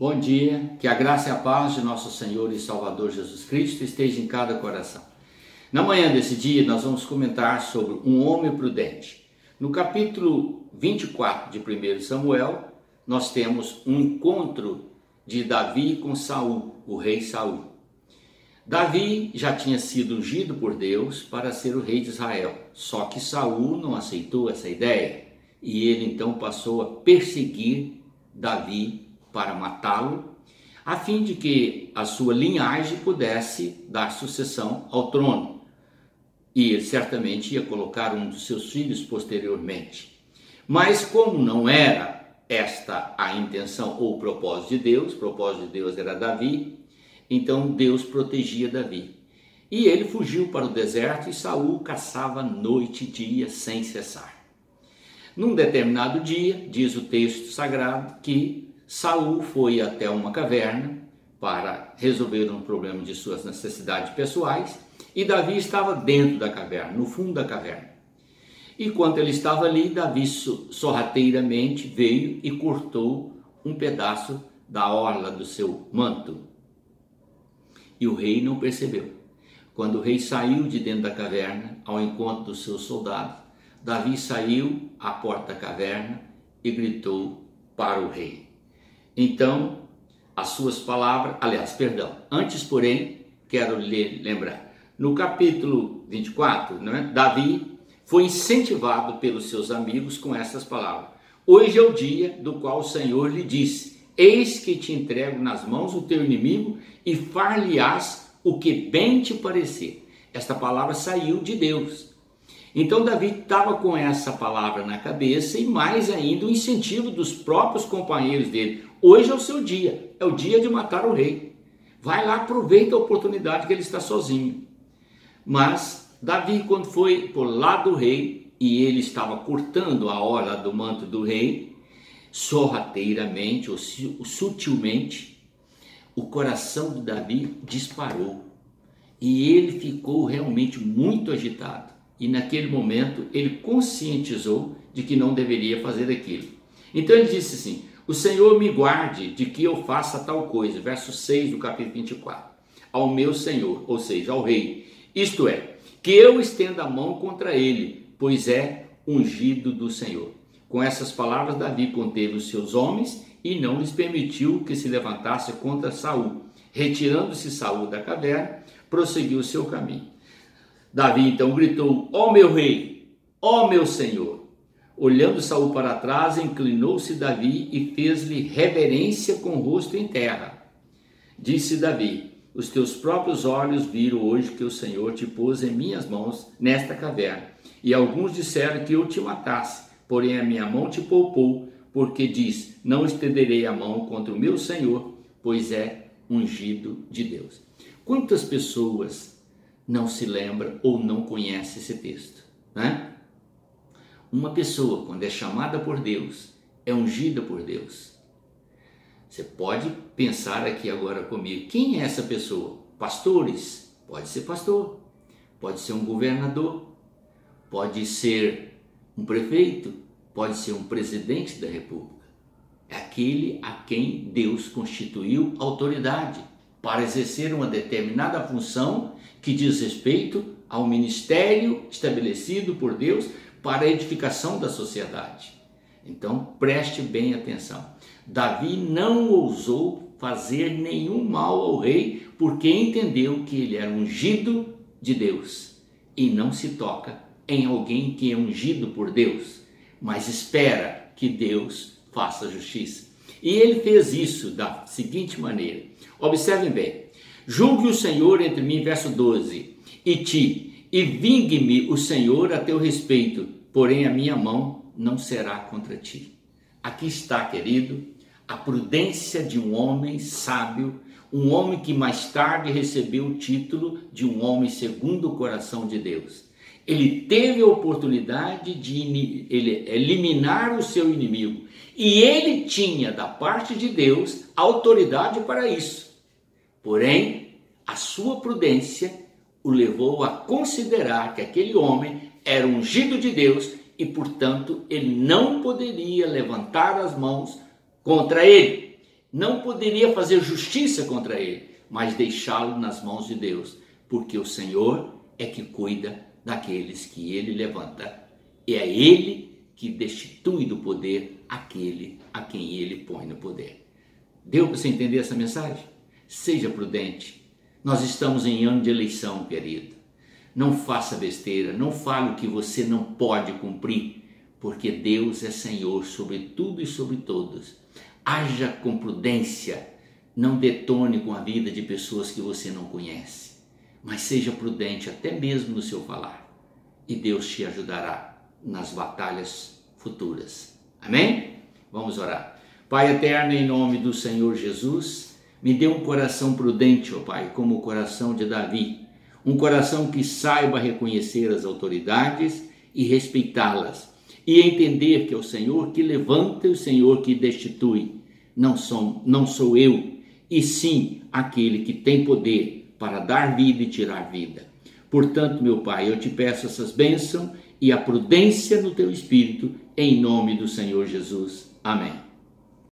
Bom dia, que a graça e a paz de nosso Senhor e Salvador Jesus Cristo esteja em cada coração. Na manhã desse dia nós vamos comentar sobre um homem prudente. No capítulo 24 de 1 Samuel, nós temos um encontro de Davi com Saul, o rei Saul. Davi já tinha sido ungido por Deus para ser o rei de Israel, só que Saul não aceitou essa ideia e ele então passou a perseguir Davi para matá-lo, a fim de que a sua linhagem pudesse dar sucessão ao trono. E ele certamente ia colocar um dos seus filhos posteriormente. Mas como não era esta a intenção ou o propósito de Deus era Davi, então Deus protegia Davi. E ele fugiu para o deserto e Saul caçava noite e dia sem cessar. Num determinado dia, diz o texto sagrado, que Saul foi até uma caverna para resolver um problema de suas necessidades pessoais e Davi estava dentro da caverna, no fundo da caverna. E enquanto ele estava ali, Davi sorrateiramente veio e cortou um pedaço da orla do seu manto. E o rei não percebeu. Quando o rei saiu de dentro da caverna ao encontro dos seus soldados, Davi saiu à porta da caverna e gritou para o rei. Então, as suas palavras, antes, porém, quero lhe lembrar, no capítulo 24, Davi foi incentivado pelos seus amigos com essas palavras. Hoje é o dia do qual o Senhor lhe disse, eis que te entrego nas mãos o teu inimigo e far-lhe-ás o que bem te parecer. Esta palavra saiu de Deus. Então Davi estava com essa palavra na cabeça e mais ainda o incentivo dos próprios companheiros dele. Hoje é o seu dia, é o dia de matar o rei. Vai lá, aproveita a oportunidade que ele está sozinho. Mas Davi, quando foi por lado do rei e ele estava cortando a orla do manto do rei, sorrateiramente ou sutilmente, o coração de Davi disparou e ele ficou realmente muito agitado. E naquele momento ele conscientizou de que não deveria fazer aquilo. Então ele disse assim, o Senhor me guarde de que eu faça tal coisa, verso 6 do capítulo 24, ao meu Senhor, ou seja, ao rei, isto é, que eu estenda a mão contra ele, pois é ungido do Senhor. Com essas palavras Davi conteve os seus homens e não lhes permitiu que se levantasse contra Saul. Retirando-se Saul da caverna, prosseguiu o seu caminho. Davi então gritou, ó meu rei, ó meu senhor. Olhando Saul para trás, inclinou-se Davi e fez-lhe reverência com o rosto em terra. Disse Davi, os teus próprios olhos viram hoje que o Senhor te pôs em minhas mãos nesta caverna. E alguns disseram que eu te matasse, porém a minha mão te poupou, porque diz, não estenderei a mão contra o meu Senhor, pois é ungido de Deus. Quantas pessoas não se lembra ou não conhece esse texto, né? Uma pessoa, quando é chamada por Deus, é ungida por Deus. Você pode pensar aqui agora comigo, quem é essa pessoa? Pastores? Pode ser pastor, pode ser um governador, pode ser um prefeito, pode ser um presidente da república. É aquele a quem Deus constituiu autoridade para exercer uma determinada função que diz respeito ao ministério estabelecido por Deus para a edificação da sociedade. Então, preste bem atenção. Davi não ousou fazer nenhum mal ao rei, porque entendeu que ele era ungido de Deus. E não se toca em alguém que é ungido por Deus, mas espera que Deus faça justiça. E ele fez isso da seguinte maneira. Observem bem. Julgue o Senhor entre mim, verso 12, e vingue-me o Senhor a teu respeito, porém a minha mão não será contra ti. Aqui está, querido, a prudência de um homem sábio, um homem que mais tarde recebeu o título de um homem segundo o coração de Deus. Ele teve a oportunidade de eliminar o seu inimigo e ele tinha da parte de Deus autoridade para isso. Porém, a sua prudência o levou a considerar que aquele homem era ungido de Deus e, portanto, ele não poderia levantar as mãos contra ele. não poderia fazer justiça contra ele, mas deixá-lo nas mãos de Deus, porque o Senhor é que cuida daqueles que ele levanta. E é ele que destitui do poder aquele a quem ele põe no poder. Deu para você entender essa mensagem? Seja prudente. Nós estamos em ano de eleição, querido. Não faça besteira, não fale o que você não pode cumprir, porque Deus é Senhor sobre tudo e sobre todos. Haja com prudência, não detone com a vida de pessoas que você não conhece, mas seja prudente até mesmo no seu falar, e Deus te ajudará nas batalhas futuras. Amém? Vamos orar. Pai eterno, em nome do Senhor Jesus, me dê um coração prudente, ó Pai, como o coração de Davi, um coração que saiba reconhecer as autoridades e respeitá-las, e entender que é o Senhor que levanta e o Senhor que destitui. Não sou eu, e sim aquele que tem poder para dar vida e tirar vida. Portanto, meu Pai, eu te peço essas bênçãos e a prudência no teu Espírito, em nome do Senhor Jesus. Amém.